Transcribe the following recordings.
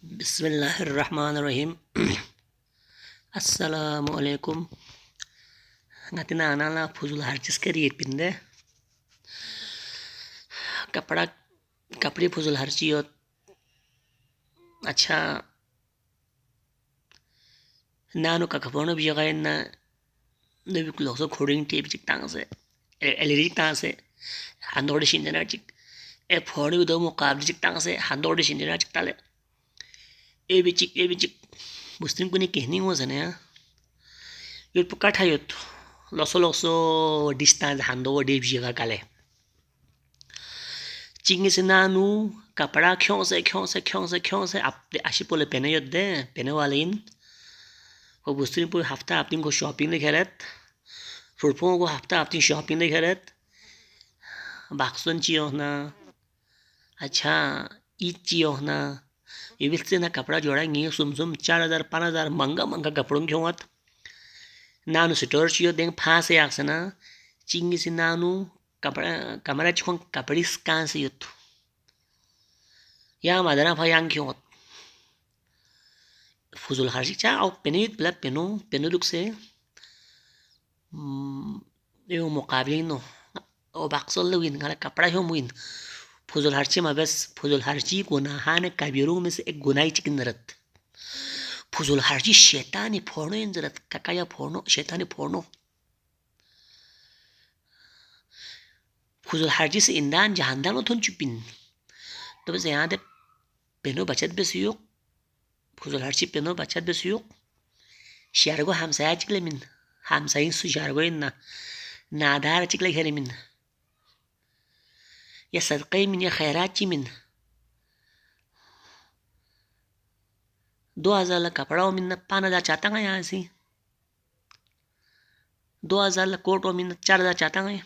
बिस्मिल्लाहिर्रहमानिर्रहीम। अस्सलामुअलैकुम। ngatina anala fuzul harcis kari pinde कपड़ा कपड़े फुजल हर्ची और अच्छा नानो का कपड़ों भी जगह ना नबी को लोग खोडिंग टेप चिक तांग से एलईडी तांग से हंदोड़े शिंदना चिक ए फोन भी दो मुकाबले चिक तांग से हंदोड़े शिंदना चिक ताले ए भी चिक मुस्लिम को नहीं कहनी हो सने यार ये पुका था ये लोसो डिस्टेंस हंदो डेप जगह काले चिंगे से नानू कपड़ा क्यों से आप आशी पोले पहने योद्दे पहने वाले इन वो मुस्लिम पूरे हफ्ता अपनी को शॉपिंग नहीं करत फुटपों को हफ्ता अपनी शॉपिंग नहीं करत बाक्सन चियो ना अच्छा ईद चियो ना ये विस्ते ना कपड़ा जोड़ेंगे सुम 4,000 5,000 महंगा कपड़ों क्यों मत नानू स्टोर चियो देंगे फांस है आखसे ना चिंगी से नानू कपड़ा कमरा चिकों कपड़ी स्कान से युद्ध या मदना फायांग क्यों मत फुजुल हर्षी चा और पेनित बला पेनो लुक से ये मुकाबले नो और बाक्सल लविन गाला कपड़ा क्यों मुइन फुजुल हर्षी में बस फुजुल हर्षी गुनाहान कबीरों में से एक गुनाही चिकन नरत फुजुल हर्षी शैतानी फोड़ो इन जरत ककाया फोड़ो शैतानी फोड़ो फुजुल हर्षी से इंदान जहांदान में थोन चुपिन तो बस यहाँ दे पेनो बचत बेसियो फुजुल हर्षी पेनो बचत बेसियो शारगो हमसाया चिकले मिन हमसाइन सु शारगो इन ना नादार चिकले घरे मिन या सदक़े मिन या खैरात ची मिन 2,000 ला कपड़ा मिन ना 5,000 चाहता है यहाँ से 2,000 ला कोट मिन ना 4,000 चाहता है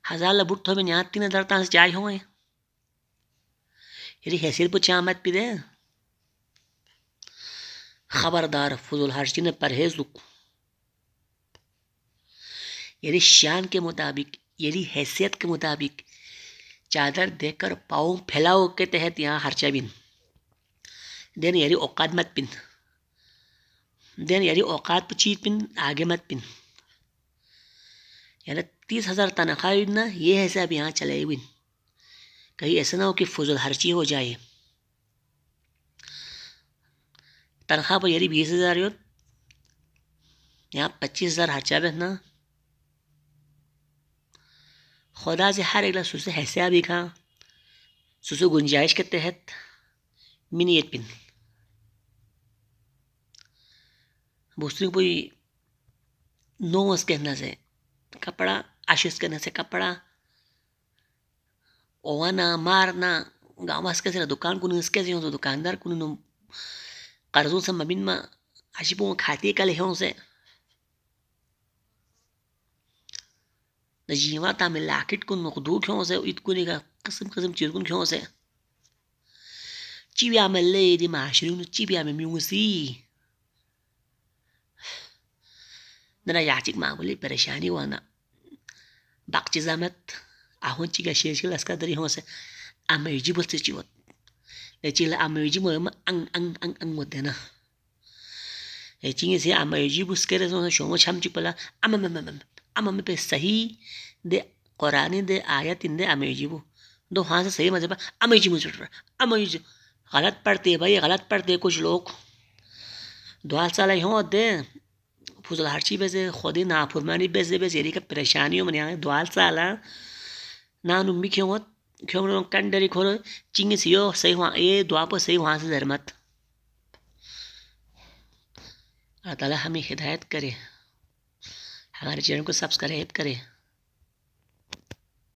1,000 ला बुट मिन यहाँ 3,000 तां से चाय होंगे यदि हैसियत पर चामत पी दे खबरदार फुजुल हर्षी ने परहेज लुक यदि शान के मुताबिक यदि हैसियत के मुताबिक चादर देकर पाँव फैलाओ के तहत यहाँ हर्चा बिन देन यदि औकात मत पिन देन यदि औकात चीज पिन आगे मत पिन यानी 30,000 तनख्वाह ना ये है सब यहाँ चले बिन कहीं ऐसा ना हो कि फुजुल हर्ची हो जाए तनख्वाह पर यदि 20,000 हो यहाँ 25,000 हर्चा बेचना खुदा से हर एक सुसे हैसिया भी खा सुसे गुंजाइश के तहत मिनियत पिन बुस्त्री कोई नोस कहना से कपड़ा आशीष कहना से कपड़ा ओवाना मारना गाँव के दुकान को इसके से तो दुकानदार को कर्जों से मबिन में आशिपों खाती कल है से जीवा ता में लाकिट को नकदू क्यों से इतको निका किस्म चीज को क्यों से चिबिया में ले दी माशरू चिबिया में म्यूसी नरा याचिक मामूली परेशानी वाना बाकी जमत ahon chiga sheshil aska dari hose ameji boste chiwot le chila ameji mo ang modena e chingi se ameji buskere so shomo cham chipala amam पे सही दे कुरानी दे आयत इन दे अमेजी वो दो हाँ से सही मजबा अमेजी मुझे अमेजी गलत पढ़ते भाई गलत पढ़ते कुछ लोग दुआ साला हो दे फुजल हर्ची बेजे खुदी नाफरमानी बेजे यदि का परेशानियों में यहाँ दुआ साला ना नुम्बी क्यों कंडरी खोलो चिंगी सियो सही वहाँ ये दुआ पर सही वहाँ से धर्मत अल्लाह ताला हमें हिदायत करे हमारे चैनल को सब्सक्राइब करे।